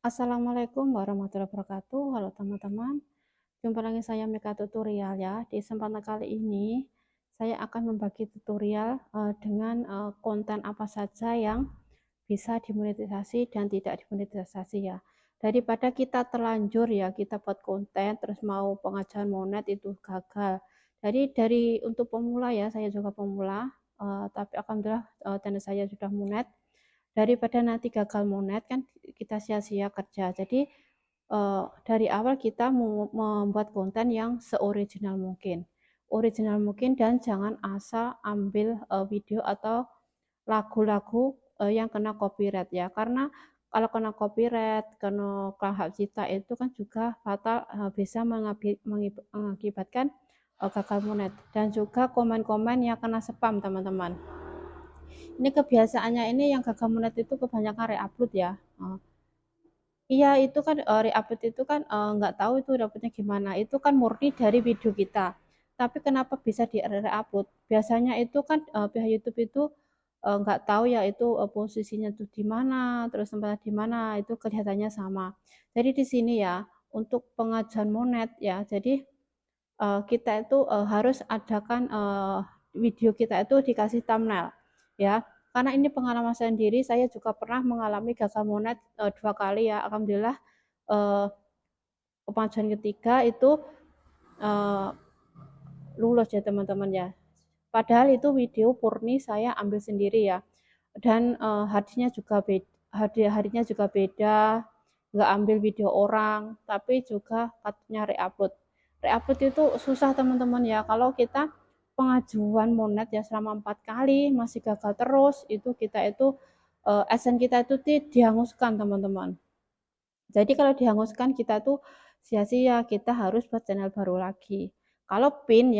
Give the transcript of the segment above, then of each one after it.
Assalamualaikum warahmatullahi wabarakatuh. Halo teman-teman, jumpa lagi saya Mika Tutorial ya. Di kesempatan kali ini saya akan membagi tutorial dengan konten apa saja yang bisa dimonetisasi dan tidak dimonetisasi ya. Daripada kita terlanjur ya kita buat konten terus mau pengajuan monet itu gagal. Jadi dari untuk pemula ya, saya juga pemula, tapi alhamdulillah channel saya sudah monet. Daripada nanti gagal monet kan kita sia-sia kerja. Jadi dari awal kita membuat konten yang seoriginal mungkin dan jangan asal ambil video atau lagu-lagu yang kena copyright ya, karena kalau kena copyright, kena hak cipta itu kan juga fatal, bisa mengakibatkan gagal monet dan juga komen-komen yang kena spam teman-teman. Ini kebiasaannya ini yang gagal monet itu kebanyakan reupload ya. Iya itu kan reupload itu kan nggak tahu itu dapatnya gimana. Itu kan murni dari video kita. Tapi kenapa bisa di reupload? Biasanya itu kan pihak YouTube itu nggak tahu ya itu posisinya tuh di mana, terus tempatnya di mana, itu kelihatannya sama. Jadi di sini ya untuk pengajuan monet ya. Jadi kita itu harus adakan video kita itu dikasih thumbnail ya, karena ini pengalaman sendiri, saya juga pernah mengalami gagal monet 2 kali ya. Alhamdulillah pengajuan ketiga itu uh, lulus ya teman-teman ya, padahal itu video murni saya ambil sendiri ya, dan hadiahnya juga beda, nggak ambil video orang tapi juga katanya reupload. Reupload itu susah teman-teman ya, kalau kita pengajuan monet ya selama 4 kali masih gagal terus, itu kita itu AdSense kita itu dihanguskan teman-teman. Jadi kalau dihanguskan kita tuh sia-sia, kita harus buat channel baru lagi. Kalau pin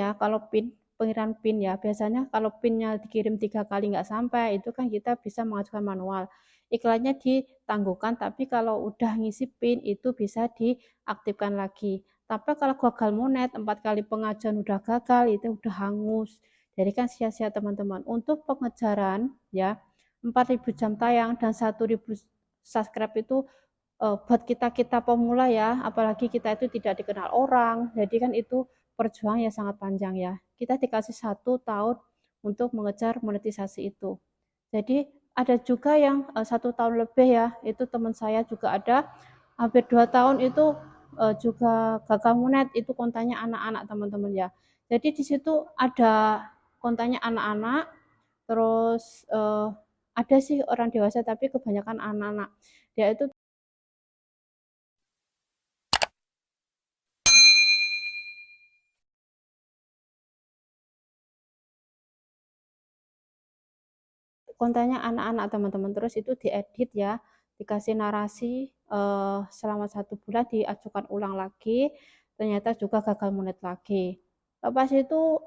pengiriman pin ya, biasanya kalau pinnya dikirim 3 kali nggak sampai, itu kan kita bisa mengajukan manual. Iklannya ditangguhkan, tapi kalau udah ngisi pin itu bisa diaktifkan lagi. Tapi kalau gagal monet 4 kali pengajuan udah gagal, itu udah hangus. Jadi kan sia-sia teman-teman. Untuk pengejaran ya 4.000 jam tayang dan 1.000 subscribe itu buat kita pemula ya, apalagi kita itu tidak dikenal orang, jadi kan itu perjuangan yang sangat panjang ya. Kita dikasih 1 tahun untuk mengejar monetisasi itu. Jadi ada juga yang 1 tahun lebih ya, itu teman saya juga ada hampir 2 tahun itu juga gagal monet, itu kontennya anak-anak teman-teman ya. Jadi di situ ada kontennya anak-anak, terus ada sih orang dewasa tapi kebanyakan anak-anak. Dia itu kontennya anak-anak teman-teman, terus itu diedit ya, dikasih narasi, selama 1 bulan diajukan ulang lagi, ternyata juga gagal monet lagi. Lepas itu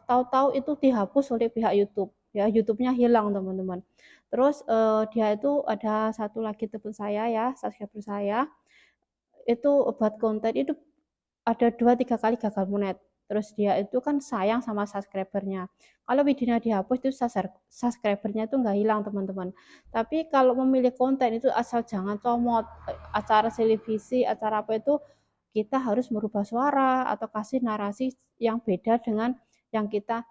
tahu-tahu itu dihapus oleh pihak YouTube ya, YouTube-nya hilang teman-teman. Terus dia itu ada satu lagi teman saya ya, subscriber saya itu buat konten itu ada 2-3 kali gagal monet. Terus dia itu kan sayang sama subscribernya. Kalau videonya dihapus itu subscribernya itu nggak hilang teman-teman. Tapi kalau memilih konten itu asal jangan comot. Acara televisi, acara apa itu kita harus merubah suara atau kasih narasi yang beda dengan yang kita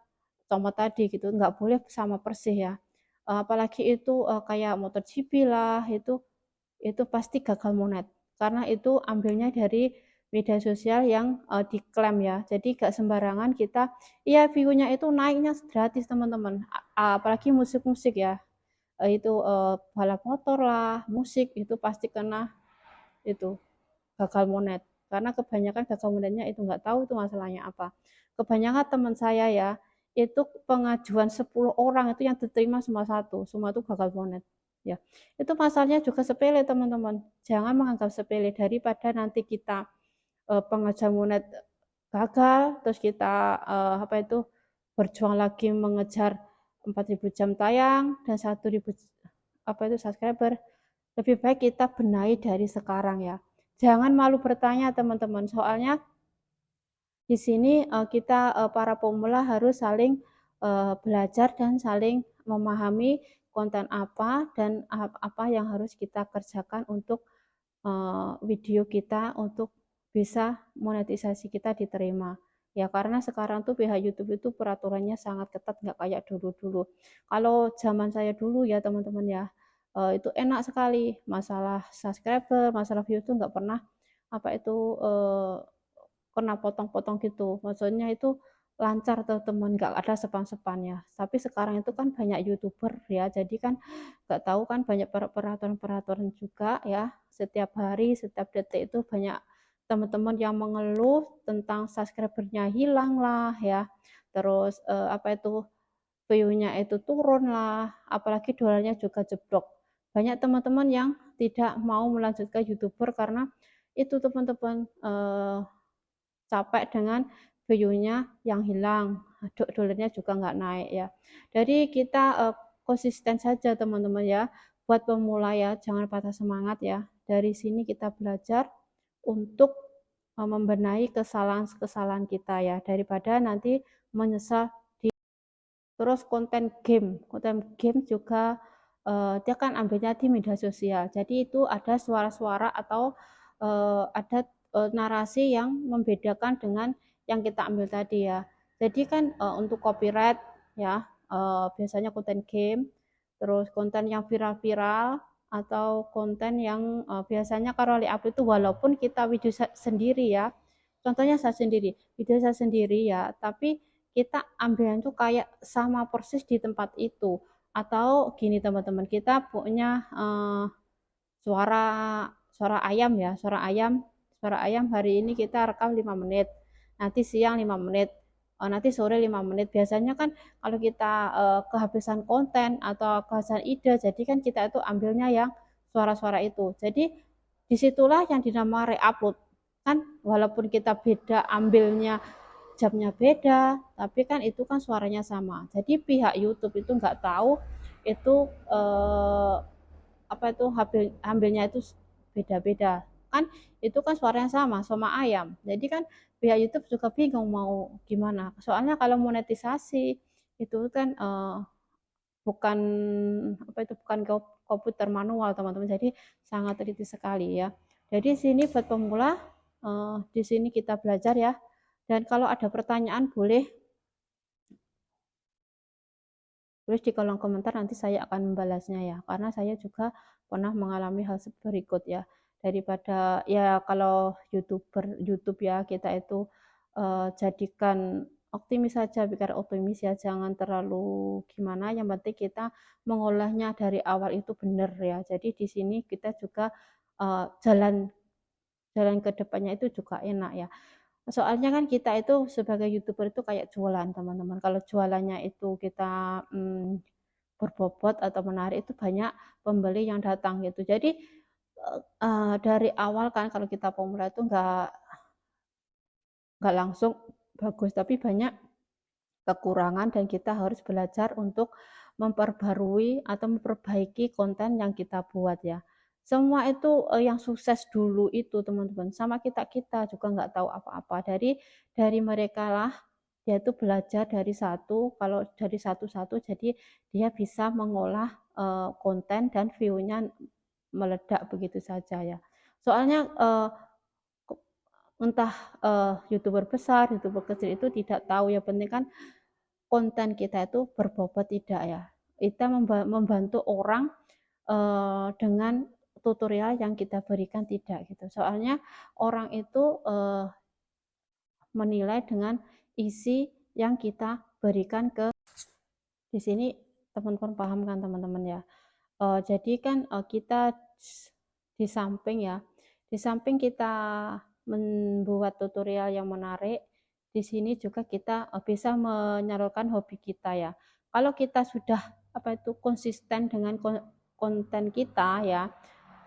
comot tadi gitu. Nggak boleh sama persis ya. Apalagi itu kayak MotoGP lah, itu pasti gagal monet karena itu ambilnya dari media sosial yang diklaim ya, jadi gak sembarangan kita, iya view-nya itu naiknya gratis teman-teman. Apalagi musik-musik ya, itu balap motor lah, musik itu pasti kena itu gagal monet, karena kebanyakan gagal monetnya itu nggak tahu itu masalahnya apa. Kebanyakan teman saya ya itu pengajuan 10 orang itu yang diterima semua itu gagal monet ya. Itu masalahnya juga sepele teman-teman, jangan menganggap sepele, daripada nanti kita pengajuan monet gagal terus kita apa itu berjuang lagi mengejar 4.000 jam tayang dan 1.000 apa itu subscriber. Lebih baik kita benahi dari sekarang ya. Jangan malu bertanya teman-teman, soalnya di sini kita para pemula harus saling belajar dan saling memahami konten apa dan apa yang harus kita kerjakan untuk video kita untuk bisa monetisasi kita diterima. Ya karena sekarang tuh pihak YouTube itu peraturannya sangat ketat, nggak kayak dulu-dulu. Kalau zaman saya dulu ya teman-teman ya, itu enak sekali. Masalah subscriber, masalah view itu nggak pernah apa itu kena potong-potong gitu. Maksudnya itu lancar teman, nggak ada sepan-sepannya. Tapi sekarang itu kan banyak YouTuber ya, jadi kan nggak tahu kan banyak peraturan-peraturan juga ya. Setiap hari, setiap detik itu banyak teman-teman yang mengeluh tentang subscribernya hilang lah ya. Terus apa itu view-nya itu turun lah, apalagi dolarnya juga jeblok. Banyak teman-teman yang tidak mau melanjutkan YouTuber karena itu teman-teman capek dengan view-nya yang hilang, dolarnya juga nggak naik ya. Jadi kita konsisten saja teman-teman ya, buat pemula ya, jangan patah semangat ya. Dari sini kita belajar untuk membenahi kesalahan-kesalahan kita ya, daripada nanti menyesal. Terus konten game juga dia kan ambilnya di media sosial. Jadi itu ada suara-suara atau ada narasi yang membedakan dengan yang kita ambil tadi ya. Jadi kan untuk copyright ya biasanya konten game, terus konten yang viral-viral atau konten yang biasanya kalau upload itu walaupun kita video sendiri ya. Contohnya saya sendiri, video saya sendiri ya, tapi kita ambilnya tuh kayak sama persis di tempat itu. Atau gini teman-teman, kita punya suara suara ayam ya, suara ayam hari ini kita rekam 5 menit, nanti siang 5 menit, nanti sore 5 menit. Biasanya kan kalau kita kehabisan konten atau kehabisan ide, jadi kan kita itu ambilnya yang suara-suara itu. Jadi disitulah yang dinamakan reupload. Kan walaupun kita beda ambilnya, jamnya beda, tapi kan itu kan suaranya sama. Jadi pihak YouTube itu nggak tahu itu apa itu ambilnya itu beda-beda. Kan itu kan suaranya sama ayam. Jadi kan pihak YouTube juga bingung mau gimana. Soalnya kalau monetisasi itu kan bukan apa itu bukan komputer manual teman-teman. Jadi sangat teliti sekali ya. Jadi sini buat pemula di sini kita belajar ya. Dan kalau ada pertanyaan boleh tulis di kolom komentar, nanti saya akan membalasnya ya. Karena saya juga pernah mengalami hal berikut ya. Daripada ya kalau YouTube ya kita itu jadikan optimis saja, biar optimis ya, jangan terlalu gimana. Yang penting kita mengolahnya dari awal itu benar ya. Jadi di sini kita juga jalan ke depannya itu juga enak ya. Soalnya kan kita itu sebagai YouTuber itu kayak jualan teman-teman. Kalau jualannya itu kita berbobot atau menarik, itu banyak pembeli yang datang gitu. Jadi dari awal kan kalau kita pemula itu nggak langsung bagus, tapi banyak kekurangan dan kita harus belajar untuk memperbarui atau memperbaiki konten yang kita buat ya. Semua itu yang sukses dulu itu teman-teman, sama kita juga nggak tahu apa-apa. Dari mereka lah dia itu belajar dari satu, kalau dari satu-satu jadi dia bisa mengolah konten dan view-nya meledak begitu saja ya. Soalnya entah YouTuber besar, YouTuber kecil itu tidak tahu, ya penting kan konten kita itu berbobot tidak ya. Kita membantu orang dengan tutorial yang kita berikan tidak gitu. Soalnya orang itu menilai dengan isi yang kita berikan ke di sini. Teman-teman paham kan teman-teman ya. Jadi kan kita di samping ya, di samping kita membuat tutorial yang menarik, di sini juga kita bisa menyalurkan hobi kita ya. Kalau kita sudah apa itu konsisten dengan konten kita ya,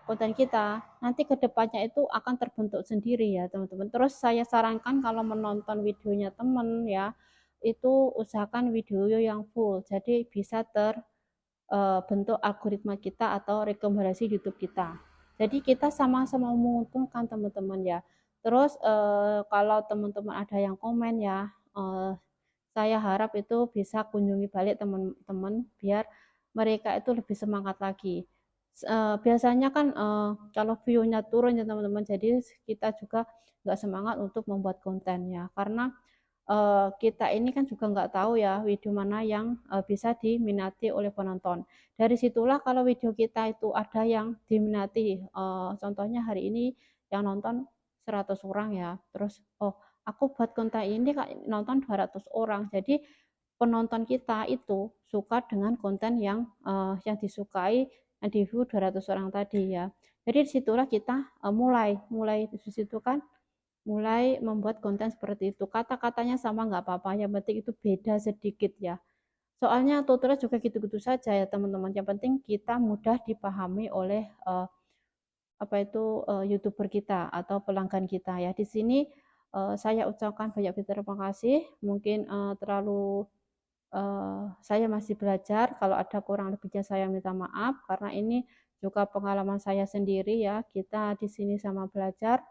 konten kita nanti kedepannya itu akan terbentuk sendiri ya teman-teman. Terus saya sarankan kalau menonton videonya teman ya, itu usahakan video yang full, jadi bisa bentuk algoritma kita atau rekomendasi YouTube kita. Jadi kita sama-sama menguntungkan teman-teman ya. Terus kalau teman-teman ada yang komen ya, saya harap itu bisa kunjungi balik teman-teman biar mereka itu lebih semangat lagi. Biasanya kan kalau view-nya turun ya teman-teman, jadi kita juga nggak semangat untuk membuat kontennya karena kita ini kan juga nggak tahu ya video mana yang bisa diminati oleh penonton. Dari situlah kalau video kita itu ada yang diminati, contohnya hari ini yang nonton 100 orang ya, terus oh aku buat konten ini kak nonton 200 orang. Jadi penonton kita itu suka dengan konten yang disukai yang di view 200 orang tadi ya. Jadi disitulah kita mulai di situ kan mulai membuat konten seperti itu. Kata-katanya sama nggak apa-apa, yang penting itu beda sedikit ya. Soalnya tutorial juga gitu-gitu saja ya teman-teman. Yang penting kita mudah dipahami oleh YouTuber kita atau pelanggan kita ya. Di sini saya ucapkan banyak terima kasih. Mungkin terlalu saya masih belajar. Kalau ada kurang lebihnya saya minta maaf karena ini juga pengalaman saya sendiri ya. Kita di sini sama belajar.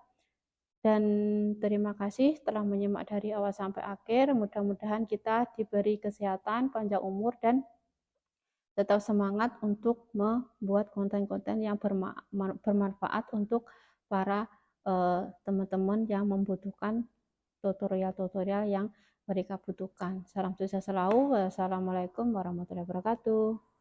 Dan terima kasih telah menyimak dari awal sampai akhir. Mudah-mudahan kita diberi kesehatan, panjang umur, dan tetap semangat untuk membuat konten-konten yang bermanfaat untuk para teman-teman yang membutuhkan tutorial-tutorial yang mereka butuhkan. Salam sukses selalu. Wassalamualaikum warahmatullahi wabarakatuh.